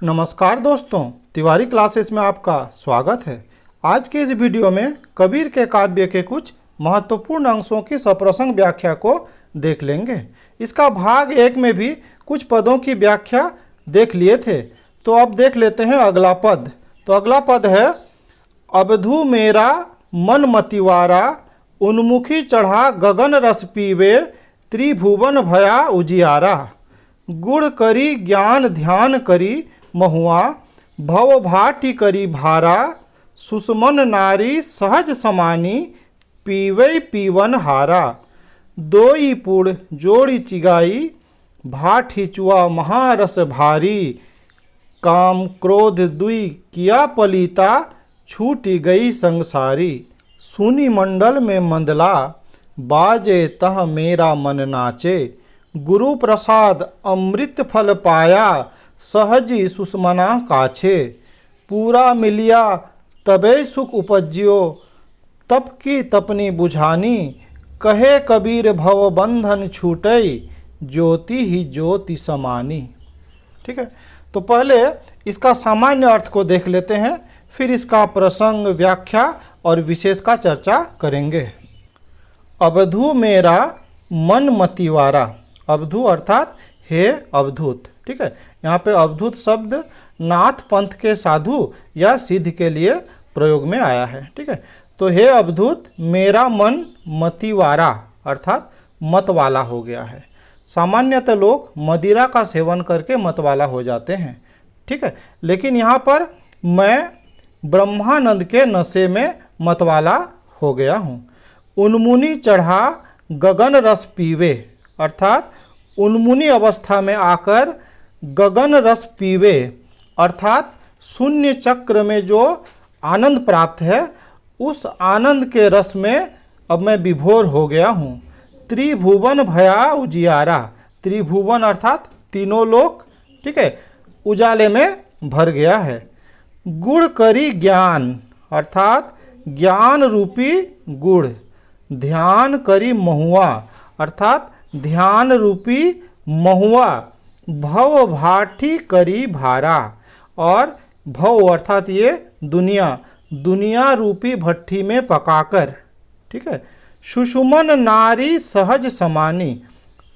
नमस्कार दोस्तों, तिवारी क्लासेस में आपका स्वागत है। आज के इस वीडियो में कबीर के काव्य के कुछ महत्वपूर्ण अंशों की सप्रसंग व्याख्या को देख लेंगे। इसका भाग 1 में भी कुछ पदों की व्याख्या देख लिए थे, तो अब देख लेते हैं अगला पद। तो अगला पद है, अबधू मेरा मन मतिवारा, उन्मुखी चढ़ा गगन रस पीवे, त्रिभुवन भया उजियारा। गुण करी ज्ञान ध्यान करी महुआ, भव भाटी करी भारा, सुषमन नारी सहज समानी, पीवै पीवन हारा। दोई पुड़ जोड़ी चिगाई, भाटी चुआ महारस भारी, काम क्रोध दुई किया पलीता, छूटी गई संसारी। सुनी मंडल में मंदला, बाजे तह मेरा मन नाचे, गुरु प्रसाद अमृत फल पाया, सहजी सुषमना काछे। पूरा मिलिया तबे सुख उपज्यो, तप की तपनी बुझानी, कहे कबीर भव बंधन छूटई, ज्योति ही ज्योति समानी। ठीक है, तो पहले इसका सामान्य अर्थ को देख लेते हैं, फिर इसका प्रसंग, व्याख्या और विशेष का चर्चा करेंगे। अबधू मेरा मन मतिवारा। अबधू अर्थात हे अवधूत। ठीक है, यहाँ पे अवधूत शब्द नाथ पंथ के साधु या सिद्ध के लिए प्रयोग में आया है। ठीक है, तो हे अवधूत मेरा मन मतिवारा अर्थात मतवाला हो गया है। सामान्यतः लोग मदिरा का सेवन करके मतवाला हो जाते हैं। ठीक है, लेकिन यहाँ पर मैं ब्रह्मानंद के नशे में मतवाला हो गया हूँ। उन्मुनी चढ़ा गगन रस पीवे अर्थात उन्मुनी अवस्था में आकर गगन रस पीवे अर्थात शून्य चक्र में जो आनंद प्राप्त है, उस आनंद के रस में अब मैं विभोर हो गया हूँ। त्रिभुवन भया उजियारा। त्रिभुवन अर्थात तीनों लोक, ठीक है, उजाले में भर गया है। गुण करी ज्ञान अर्थात ज्ञान रूपी गुड़। ध्यान करी महुआ अर्थात ध्यान रूपी महुआ। भव भाटी करी भारा और भव अर्थात ये दुनिया, दुनिया रूपी भट्टी में पकाकर। ठीक है, सुषुमन नारी सहज समानी।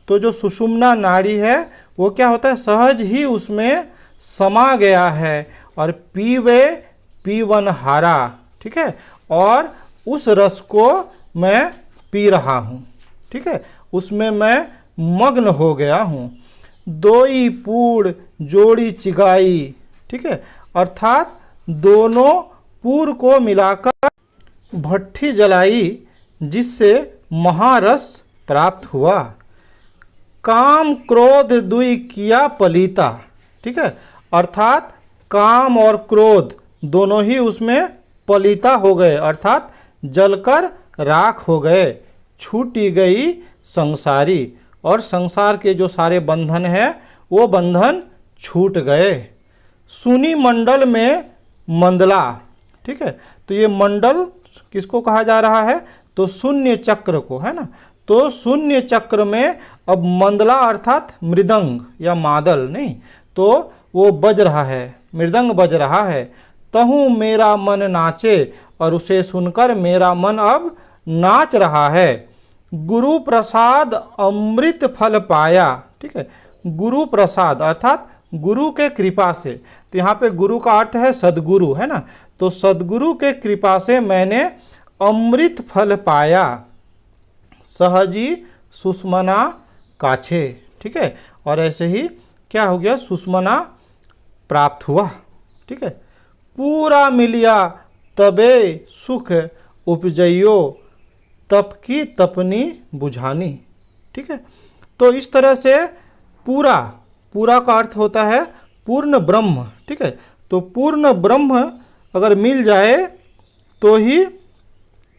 तो जो सुषुम्ना नाड़ी है वो क्या होता है, सहज ही उसमें समा गया है। और पीवे पीवन हारा। ठीक है, और उस रस को मैं पी रहा हूँ। ठीक है, उसमें मैं मग्न हो गया हूँ। दोई पूड़ जोड़ी चिगाई। ठीक है, अर्थात दोनों पूर को मिलाकर भट्टी जलाई, जिससे महारस प्राप्त हुआ। काम क्रोध दुई किया पलीता। ठीक है, अर्थात काम और क्रोध दोनों ही उसमें पलीता हो गए अर्थात जलकर राख हो गए। छूटी गई संसारी और संसार के जो सारे बंधन हैं वो बंधन छूट गए। सुनी मंडल में मंदला। ठीक है, तो ये मंडल किसको कहा जा रहा है, तो शून्य चक्र को, है ना। तो शून्य चक्र में अब मंदला अर्थात मृदंग या मादल नहीं, तो वो बज रहा है, मृदंग बज रहा है। तहु मेरा मन नाचे और उसे सुनकर मेरा मन अब नाच रहा है। गुरु प्रसाद अमृत फल पाया। ठीक है, गुरु प्रसाद अर्थात गुरु के कृपा से। तो यहाँ पे गुरु का अर्थ है सदगुरु, है ना। तो सदगुरु के कृपा से मैंने अमृत फल पाया। सहजी सुषमना काछे। ठीक है, और ऐसे ही क्या हो गया, सुषमना प्राप्त हुआ। ठीक है, पूरा मिलिया तबे सुख उपजइयो, तप की तपनी बुझानी। ठीक है, तो इस तरह से पूरा, पूरा का अर्थ होता है पूर्ण ब्रह्म। ठीक है, तो पूर्ण ब्रह्म अगर मिल जाए तो ही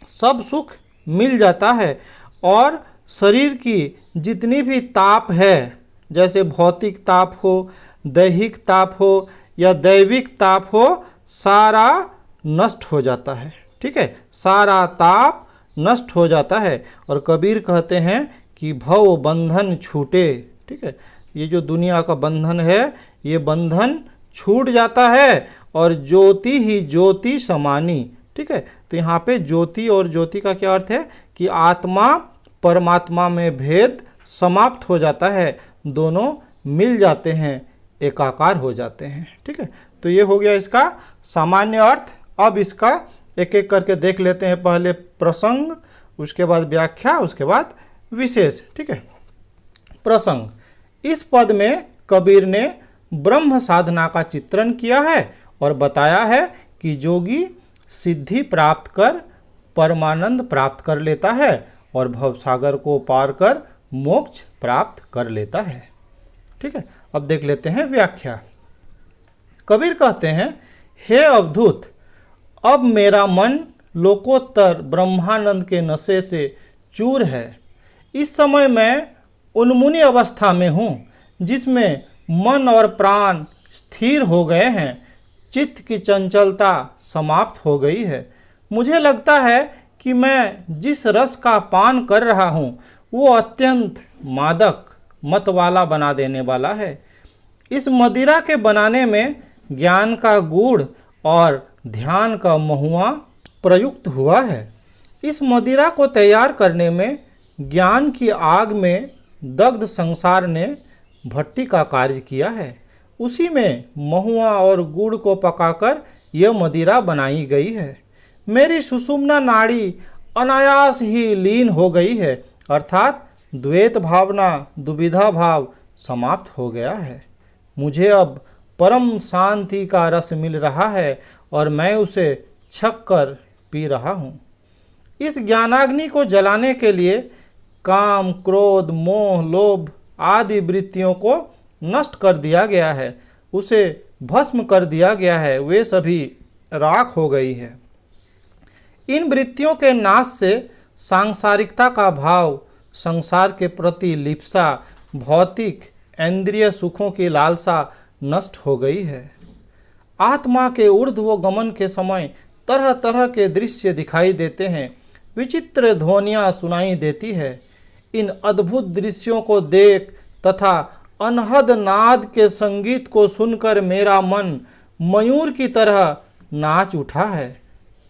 सब सुख मिल जाता है। और शरीर की जितनी भी ताप है, जैसे भौतिक ताप हो, दैहिक ताप हो या दैविक ताप हो, सारा नष्ट हो जाता है। ठीक है, सारा ताप नष्ट हो जाता है। और कबीर कहते हैं कि भव बंधन छूटे। ठीक है, ये जो दुनिया का बंधन है, ये बंधन छूट जाता है और ज्योति ही ज्योति समानी। ठीक है, तो यहाँ पे ज्योति और ज्योति का क्या अर्थ है कि आत्मा परमात्मा में भेद समाप्त हो जाता है, दोनों मिल जाते हैं, एकाकार हो जाते हैं। ठीक है, तो ये हो गया इसका सामान्य अर्थ। अब इसका एक एक करके देख लेते हैं, पहले प्रसंग, उसके बाद व्याख्या, उसके बाद विशेष। ठीक है, प्रसंग, इस पद में कबीर ने ब्रह्म साधना का चित्रण किया है और बताया है कि योगी सिद्धि प्राप्त कर परमानंद प्राप्त कर लेता है और भवसागर को पार कर मोक्ष प्राप्त कर लेता है। ठीक है, अब देख लेते हैं व्याख्या। कबीर कहते हैं, हे अवधूत, अब मेरा मन लोकोत्तर ब्रह्मानंद के नशे से चूर है। इस समय मैं उन्मुनी अवस्था में हूँ जिसमें मन और प्राण स्थिर हो गए हैं, चित्त की चंचलता समाप्त हो गई है। मुझे लगता है कि मैं जिस रस का पान कर रहा हूँ वो अत्यंत मादक मत वाला बना देने वाला है। इस मदिरा के बनाने में ज्ञान का गुड़ और ध्यान का महुआ प्रयुक्त हुआ है। इस मदिरा को तैयार करने में ज्ञान की आग में दग्ध संसार ने भट्टी का कार्य किया है। उसी में महुआ और गुड़ को पकाकर यह मदिरा बनाई गई है। मेरी सुषुम्ना नाड़ी अनायास ही लीन हो गई है, अर्थात द्वैत भावना, दुविधा भाव समाप्त हो गया है। मुझे अब परम शांति का रस मिल रहा है और मैं उसे छक कर पी रहा हूँ। इस ज्ञानाग्नि को जलाने के लिए काम, क्रोध, मोह, लोभ आदि वृत्तियों को नष्ट कर दिया गया है, उसे भस्म कर दिया गया है, वे सभी राख हो गई है। इन वृत्तियों के नाश से सांसारिकता का भाव, संसार के प्रति लिप्सा, भौतिक इंद्रिय सुखों की लालसा नष्ट हो गई है। आत्मा के ऊर्ध्व गमन के समय तरह तरह के दृश्य दिखाई देते हैं, विचित्र ध्वनियाँ सुनाई देती है। इन अद्भुत दृश्यों को देख तथा अनहद नाद के संगीत को सुनकर मेरा मन मयूर की तरह नाच उठा है।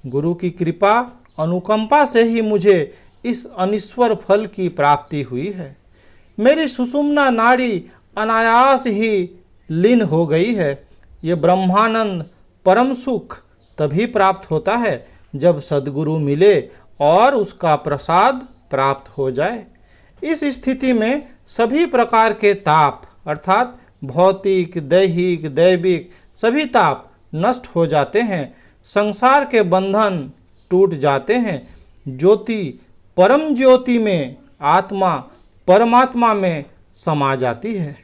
गुरु की कृपा अनुकंपा से ही मुझे इस अनिश्वर फल की प्राप्ति हुई है। मेरी सुषुम्ना नाड़ी अनायास ही लीन हो गई है। ये ब्रह्मानंद परम सुख तभी प्राप्त होता है जब सद्गुरु मिले और उसका प्रसाद प्राप्त हो जाए। इस स्थिति में सभी प्रकार के ताप अर्थात भौतिक, दैहिक, दैविक सभी ताप नष्ट हो जाते हैं, संसार के बंधन टूट जाते हैं। ज्योति परम ज्योति में आत्मा परमात्मा में समा जाती है।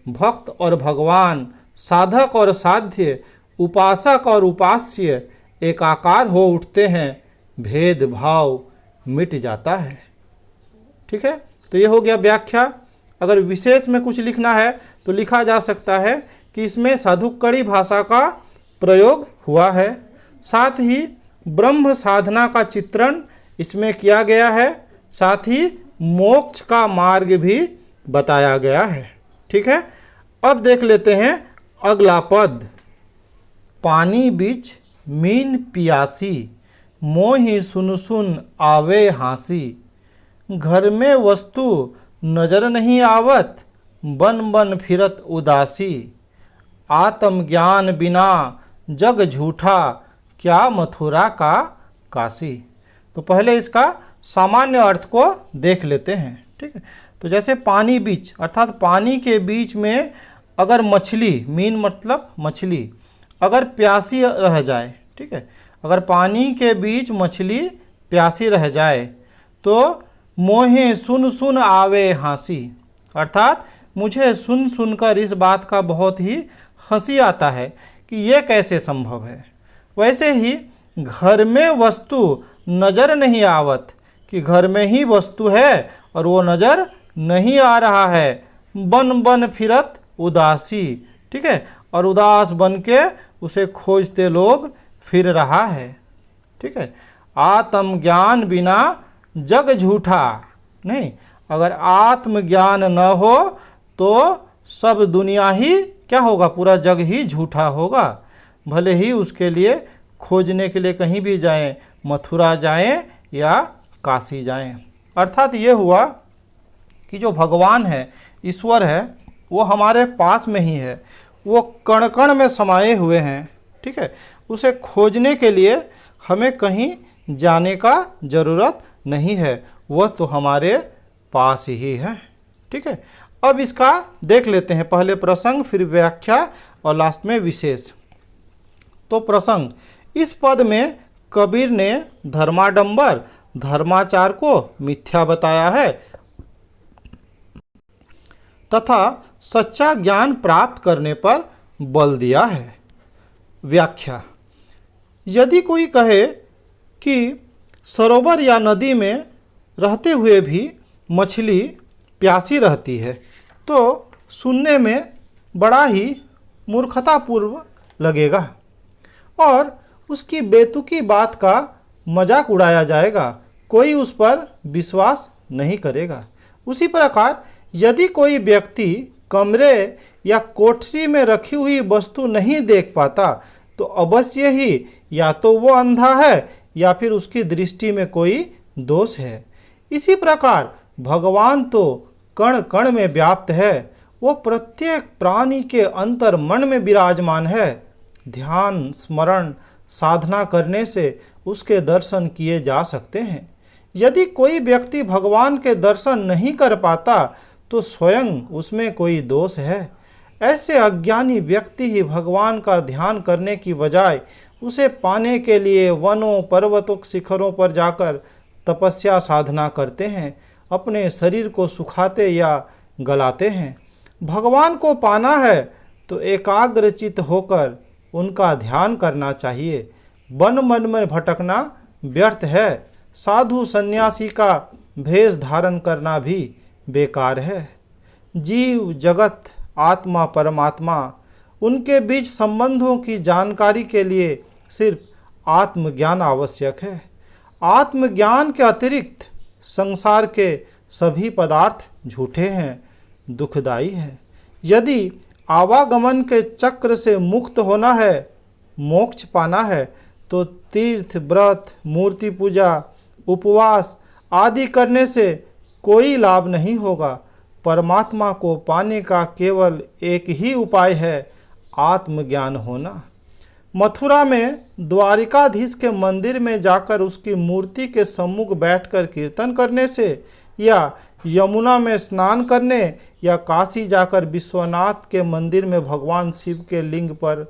भक्त और भगवान, साधक और साध्य, उपासक और उपास्य एकाकार हो उठते हैं, भेदभाव मिट जाता है। ठीक है, तो ये हो गया व्याख्या। अगर विशेष में कुछ लिखना है तो लिखा जा सकता है कि इसमें साधुकड़ी भाषा का प्रयोग हुआ है, साथ ही ब्रह्म साधना का चित्रण इसमें किया गया है, साथ ही मोक्ष का मार्ग भी बताया गया है। ठीक है, अब देख लेते हैं अगला पद। पानी बीच मीन पियासी, मोहि सुन सुन आवे हाँसी। घर में वस्तु नजर नहीं आवत, बन बन फिरत उदासी। आत्मज्ञान बिना जग झूठा, क्या मथुरा का काशी। तो पहले इसका सामान्य अर्थ को देख लेते हैं। ठीक है, तो जैसे पानी बीच अर्थात पानी के बीच में अगर मछली, मीन मतलब मछली, अगर प्यासी रह जाए, ठीक है, अगर पानी के बीच मछली प्यासी रह जाए तो मोहे सुन सुन आवे हंसी, अर्थात मुझे सुन सुनकर इस बात का बहुत ही हंसी आता है कि ये कैसे संभव है। वैसे ही घर में वस्तु नज़र नहीं आवत, कि घर में ही वस्तु है और वो नज़र नहीं आ रहा है। बन बन फिरत उदासी, ठीक है, और उदास बन के उसे खोजते लोग फिर रहा है। ठीक है, आत्मज्ञान बिना जग झूठा, नहीं, अगर आत्मज्ञान न हो तो सब दुनिया ही क्या होगा, पूरा जग ही झूठा होगा। भले ही उसके लिए खोजने के लिए कहीं भी जाएं, मथुरा जाएं या काशी जाएं। अर्थात ये हुआ कि जो भगवान है, ईश्वर है, वो हमारे पास में ही है, वो कण कण में समाये हुए हैं। ठीक है, उसे खोजने के लिए हमें कहीं जाने का ज़रूरत नहीं है, वह तो हमारे पास ही है। ठीक है, अब इसका देख लेते हैं, पहले प्रसंग फिर व्याख्या और लास्ट में विशेष। तो प्रसंग, इस पद में कबीर ने धर्माडंबर धर्माचार को मिथ्या बताया है तथा सच्चा ज्ञान प्राप्त करने पर बल दिया है। व्याख्या, यदि कोई कहे कि सरोवर या नदी में रहते हुए भी मछली प्यासी रहती है तो सुनने में बड़ा ही मूर्खतापूर्व लगेगा और उसकी बेतुकी बात का मजाक उड़ाया जाएगा, कोई उस पर विश्वास नहीं करेगा। उसी प्रकार यदि कोई व्यक्ति कमरे या कोठरी में रखी हुई वस्तु नहीं देख पाता तो अवश्य ही या तो वो अंधा है या फिर उसकी दृष्टि में कोई दोष है। इसी प्रकार भगवान तो कण कण में व्याप्त है, वो प्रत्येक प्राणी के अंतर मन में विराजमान है। ध्यान स्मरण साधना करने से उसके दर्शन किए जा सकते हैं। यदि कोई व्यक्ति भगवान के दर्शन नहीं कर पाता तो स्वयं उसमें कोई दोष है। ऐसे अज्ञानी व्यक्ति ही भगवान का ध्यान करने की बजाय उसे पाने के लिए वनों पर्वतों शिखरों पर जाकर तपस्या साधना करते हैं, अपने शरीर को सुखाते या गलाते हैं। भगवान को पाना है तो एकाग्रचित होकर उनका ध्यान करना चाहिए। वन मन में भटकना व्यर्थ है, साधु सन्यासी का भेष धारण करना भी बेकार है। जीव जगत आत्मा परमात्मा, उनके बीच संबंधों की जानकारी के लिए सिर्फ आत्मज्ञान आवश्यक है। आत्मज्ञान के अतिरिक्त संसार के सभी पदार्थ झूठे हैं, दुखदायी हैं। यदि आवागमन के चक्र से मुक्त होना है, मोक्ष पाना है तो तीर्थ व्रत मूर्ति पूजा उपवास आदि करने से कोई लाभ नहीं होगा। परमात्मा को पाने का केवल एक ही उपाय है, आत्मज्ञान होना। मथुरा में द्वारिकाधीश के मंदिर में जाकर उसकी मूर्ति के सम्मुख बैठकर कीर्तन करने से या यमुना में स्नान करने या काशी जाकर विश्वनाथ के मंदिर में भगवान शिव के लिंग पर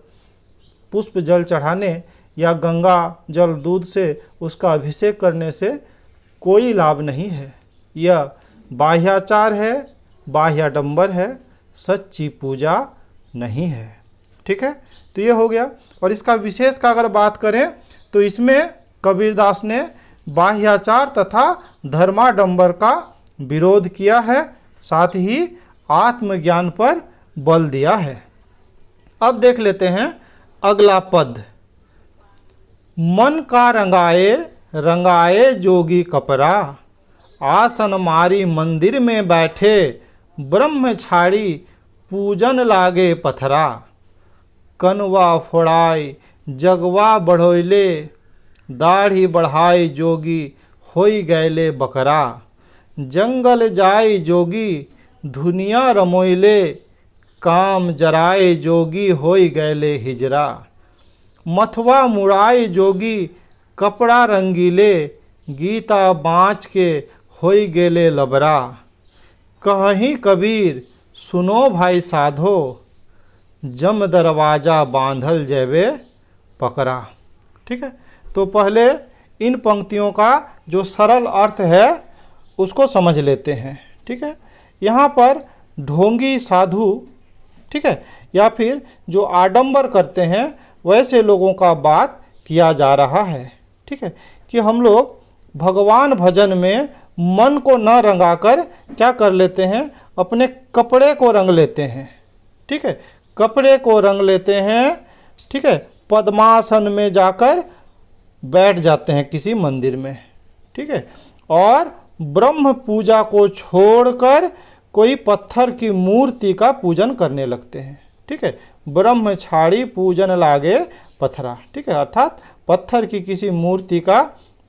पुष्प जल चढ़ाने या गंगा जल दूध से उसका अभिषेक करने से कोई लाभ नहीं है। यह बाह्याचार है, बाह्याडंबर है, सच्ची पूजा नहीं है। ठीक है, तो ये हो गया। और इसका विशेष का अगर बात करें तो इसमें कबीरदास ने बाह्याचार तथा धर्माडंबर का विरोध किया है, साथ ही आत्मज्ञान पर बल दिया है। अब देख लेते हैं अगला पद। मन का रंगाए रंगाए जोगी कपरा, आसन मारी मंदिर में बैठे ब्रह्मचारी पूजन लागे पथरा। कनवा फोड़ाई जगवा बढ़ोले, दाढ़ी बढ़ाई जोगी होई गैले बकरा। जंगल जाय जोगी धुनिया रमोइले, काम जराए जोगी होई गैले हिजरा। मथवा मुड़ाए जोगी कपड़ा रंगीले, गीता बाँच के होई गेले लबरा। कहीं कबीर सुनो भाई साधो, जम दरवाजा बांधल जैबे पकड़ा। ठीक है, तो पहले इन पंक्तियों का जो सरल अर्थ है उसको समझ लेते हैं। ठीक है, यहाँ पर ढोंगी साधु, ठीक है, या फिर जो आडंबर करते हैं वैसे लोगों का बात किया जा रहा है। ठीक है, कि हम लोग भगवान भजन में मन को न रंगाकर क्या कर लेते हैं, अपने कपड़े को रंग लेते हैं। ठीक है, कपड़े को रंग लेते हैं। ठीक है, पद्मासन में जाकर बैठ जाते हैं किसी मंदिर में। ठीक है, और ब्रह्म पूजा को छोड़कर कोई पत्थर की मूर्ति का पूजन करने लगते हैं। ठीक है। ब्रह्मचारी पूजन लागे पत्थरा, ठीक है, अर्थात पत्थर की किसी मूर्ति का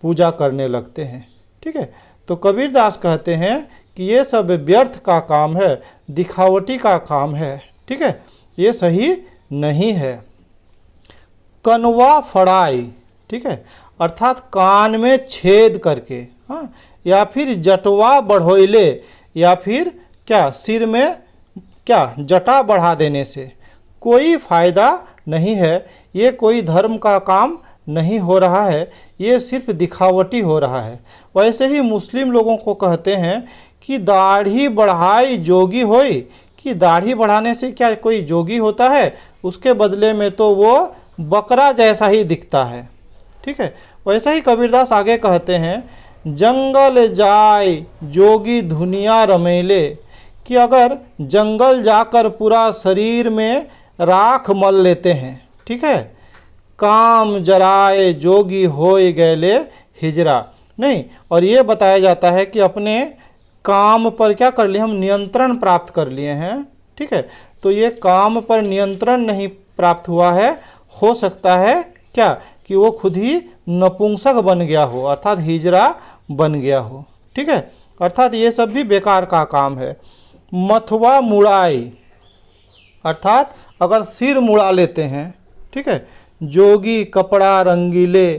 पूजा करने लगते हैं, ठीक है। तो कबीरदास कहते हैं कि ये सब व्यर्थ का काम है, दिखावटी का काम है, ठीक है, ये सही नहीं है। कनवा फड़ाई, ठीक है, अर्थात कान में छेद करके, हाँ, या फिर जटवा बढ़ोइले, या फिर क्या सिर में क्या जटा बढ़ा देने से कोई फायदा नहीं है। ये कोई धर्म का काम नहीं हो रहा है, ये सिर्फ दिखावटी हो रहा है। वैसे ही मुस्लिम लोगों को कहते हैं कि दाढ़ी बढ़ाई जोगी होई, कि दाढ़ी बढ़ाने से क्या कोई जोगी होता है, उसके बदले में तो वो बकरा जैसा ही दिखता है, ठीक है। वैसे ही कबीरदास आगे कहते हैं, जंगल जाय जोगी धुनिया रमेले, कि अगर जंगल जाकर पूरा शरीर में राख मल लेते हैं, ठीक है, काम जराए जोगी होय गैले हिजरा, नहीं, और ये बताया जाता है कि अपने काम पर क्या कर लिए, हम नियंत्रण प्राप्त कर लिए हैं, ठीक है। तो ये काम पर नियंत्रण नहीं प्राप्त हुआ है, हो सकता है क्या कि वो खुद ही नपुंसक बन गया हो, अर्थात हिजरा बन गया हो, ठीक है, अर्थात ये सब भी बेकार का काम है। मथवा मुड़ाई, अर्थात अगर सिर मुड़ा लेते हैं, ठीक है, जोगी कपड़ा रंगीले,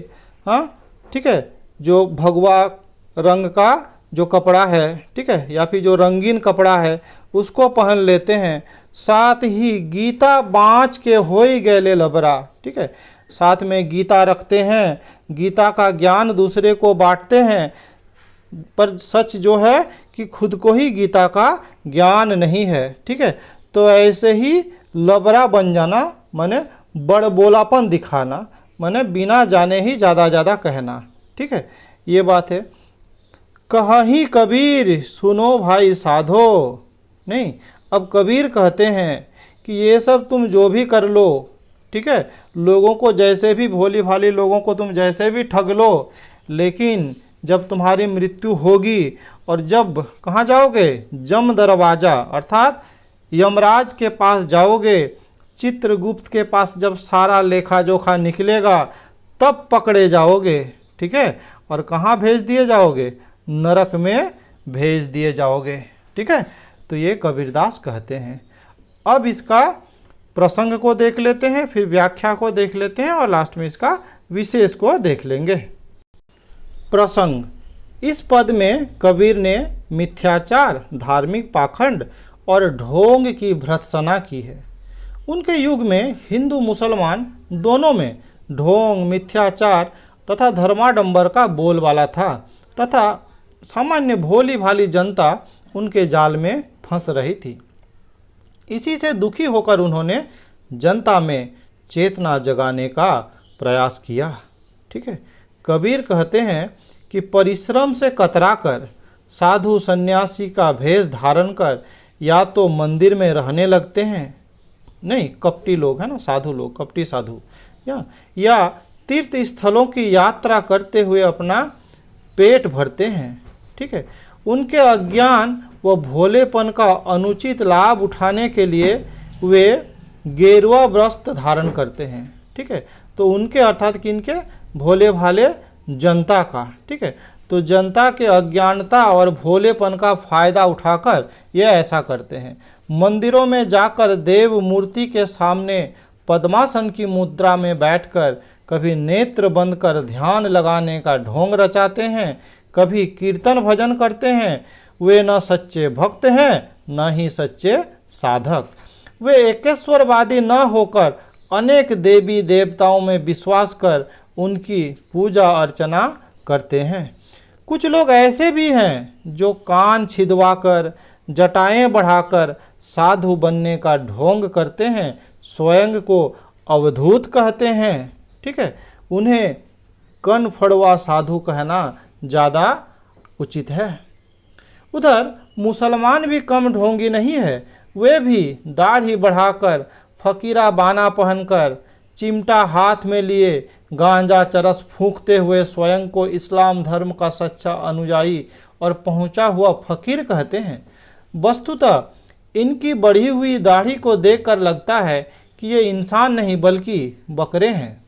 हाँ, ठीक है, जो भगवा रंग का जो कपड़ा है, ठीक है, या फिर जो रंगीन कपड़ा है उसको पहन लेते हैं, साथ ही गीता बाँच के होई गैले लबरा, ठीक है, साथ में गीता रखते हैं, गीता का ज्ञान दूसरे को बांटते हैं, पर सच जो है कि खुद को ही गीता का ज्ञान नहीं है, ठीक है। तो ऐसे ही लबरा बन जाना माने बड़बोलापन दिखाना, माने बिना जाने ही ज़्यादा कहना, ठीक है, ये बात है। कहीं कबीर सुनो भाई साधो, नहीं, अब कबीर कहते हैं कि ये सब तुम जो भी कर लो, ठीक है, लोगों को जैसे भी भोली भाली लोगों को तुम जैसे भी ठग लो, लेकिन जब तुम्हारी मृत्यु होगी और जब कहाँ जाओगे, जम दरवाजा अर्थात यमराज के पास जाओगे, चित्रगुप्त के पास जब सारा लेखा जोखा निकलेगा तब पकड़े जाओगे, ठीक है, और कहाँ भेज दिए जाओगे, नरक में भेज दिए जाओगे, ठीक है। तो ये कबीरदास कहते हैं। अब इसका प्रसंग को देख लेते हैं, फिर व्याख्या को देख लेते हैं और लास्ट में इसका विशेष को देख लेंगे। प्रसंग, इस पद में कबीर ने मिथ्याचार, धार्मिक पाखंड और ढोंग की भर्त्सना की है। उनके युग में हिंदू मुसलमान दोनों में ढोंग, मिथ्याचार तथा धर्माडंबर का बोलबाला था तथा सामान्य भोली भाली जनता उनके जाल में फंस रही थी। इसी से दुखी होकर उन्होंने जनता में चेतना जगाने का प्रयास किया, ठीक है। कबीर कहते हैं कि परिश्रम से कतराकर साधु सन्यासी का भेष धारण कर या तो मंदिर में रहने लगते हैं, नहीं, कपटी लोग हैं ना, साधु लोग, कपटी साधु, या तीर्थ स्थलों की यात्रा करते हुए अपना पेट भरते हैं, ठीक है। उनके अज्ञान व भोलेपन का अनुचित लाभ उठाने के लिए वे गेरुआ वस्त्र धारण करते हैं, ठीक है। तो उनके अर्थात किनके, भोले भाले जनता का, ठीक है। तो जनता के अज्ञानता और भोलेपन का फायदा उठाकर ये ऐसा करते हैं। मंदिरों में जाकर देव मूर्ति के सामने पद्मासन की मुद्रा में बैठकर कभी नेत्र बंद कर ध्यान लगाने का ढोंग रचाते हैं, कभी कीर्तन भजन करते हैं। वे न सच्चे भक्त हैं न ही सच्चे साधक। वे एकेश्वरवादी न होकर अनेक देवी देवताओं में विश्वास कर उनकी पूजा अर्चना करते हैं। कुछ लोग ऐसे भी हैं जो कान छिदवाकर, जटाएं बढ़ाकर साधु बनने का ढोंग करते हैं, स्वयं को अवधूत कहते हैं, ठीक है। उन्हें कनफड़वा साधु कहना ज़्यादा उचित है। उधर मुसलमान भी कम ढोंगी नहीं है। वे भी दाढ़ी बढ़ाकर, फकीरा बाना पहनकर, चिमटा हाथ में लिए गांजा चरस फूंकते हुए स्वयं को इस्लाम धर्म का सच्चा अनुयायी और पहुंचा हुआ फकीर कहते हैं। वस्तुतः इनकी बढ़ी हुई दाढ़ी को देखकर लगता है कि ये इंसान नहीं बल्कि बकरे हैं।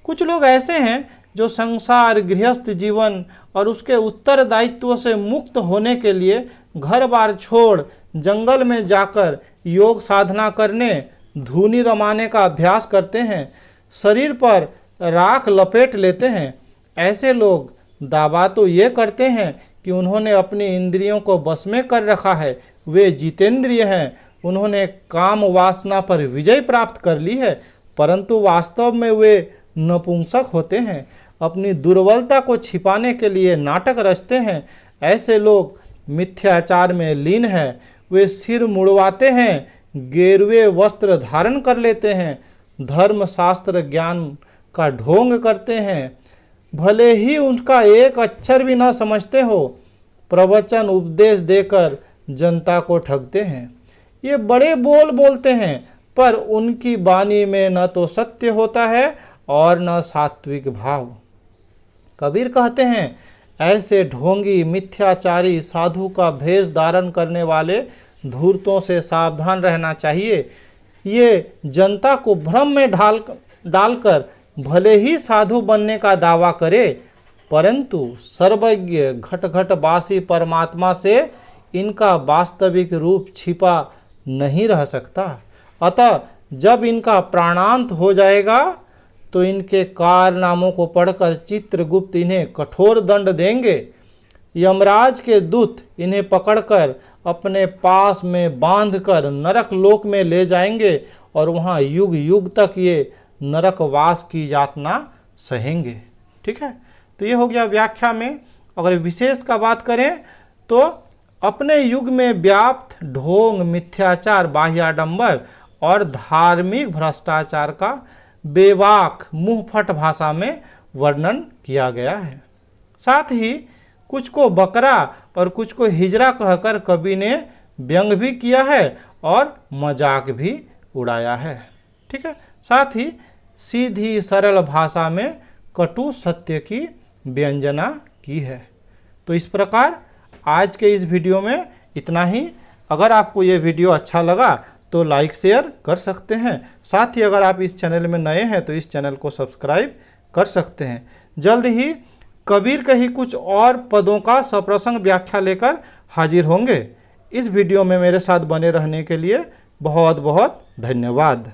कुछ लोग ऐसे हैं जो संसार, गृहस्थ जीवन और उसके उत्तरदायित्व से मुक्त होने के लिए घर बार छोड़ जंगल में जाकर योग साधना करने, धूनी रमाने का अभ्यास करते हैं, शरीर पर राख लपेट लेते हैं। ऐसे लोग दावा तो ये करते हैं कि उन्होंने अपनी इंद्रियों को बस में कर रखा है, वे जितेंद्रिय हैं, उन्होंने काम वासना पर विजय प्राप्त कर ली है, परंतु वास्तव में वे नपुंसक होते हैं, अपनी दुर्बलता को छिपाने के लिए नाटक रचते हैं। ऐसे लोग मिथ्याचार में लीन हैं, वे सिर मुड़वाते हैं, गेरुए वस्त्र धारण कर लेते हैं, धर्म शास्त्र ज्ञान का ढोंग करते हैं, भले ही उनका एक अक्षर भी न समझते हो, प्रवचन उपदेश देकर जनता को ठगते हैं। ये बड़े बोल बोलते हैं, पर उनकी वाणी में न तो सत्य होता है और न सात्विक भाव। कबीर कहते हैं, ऐसे ढोंगी मिथ्याचारी साधु का भेष धारण करने वाले धूर्तों से सावधान रहना चाहिए। ये जनता को भ्रम में डालकर भले ही साधु बनने का दावा करे, परंतु सर्वज्ञ घट घट वासी परमात्मा से इनका वास्तविक रूप छिपा नहीं रह सकता। अतः जब इनका प्राणांत हो जाएगा तो इनके कारनामों को पढ़कर चित्रगुप्त इन्हें कठोर दंड देंगे। यमराज के दूत इन्हें पकड़कर अपने पास में बांधकर नरक लोक में ले जाएंगे और वहाँ युग युग तक ये नरकवास की यातना सहेंगे। ठीक है, तो ये हो गया व्याख्या में। अगर विशेष का बात करें तो अपने युग में व्याप्त ढोंग, मिथ्याचार, बाह्याडंबर और धार्मिक भ्रष्टाचार का बेबाक मुंहफट भाषा में वर्णन किया गया है। साथ ही कुछ को बकरा और कुछ को हिजड़ा कहकर कवि ने व्यंग भी किया है और मजाक भी उड़ाया है। ठीक है, साथ ही सीधी सरल भाषा में कटु सत्य की व्यंजना की है। तो इस प्रकार आज के इस वीडियो में इतना ही। अगर आपको ये वीडियो अच्छा लगा तो लाइक शेयर कर सकते हैं। साथ ही अगर आप इस चैनल में नए हैं तो इस चैनल को सब्सक्राइब कर सकते हैं। जल्द ही कबीर के ही कुछ और पदों का सप्रसंग व्याख्या लेकर हाजिर होंगे। इस वीडियो में मेरे साथ बने रहने के लिए बहुत बहुत धन्यवाद।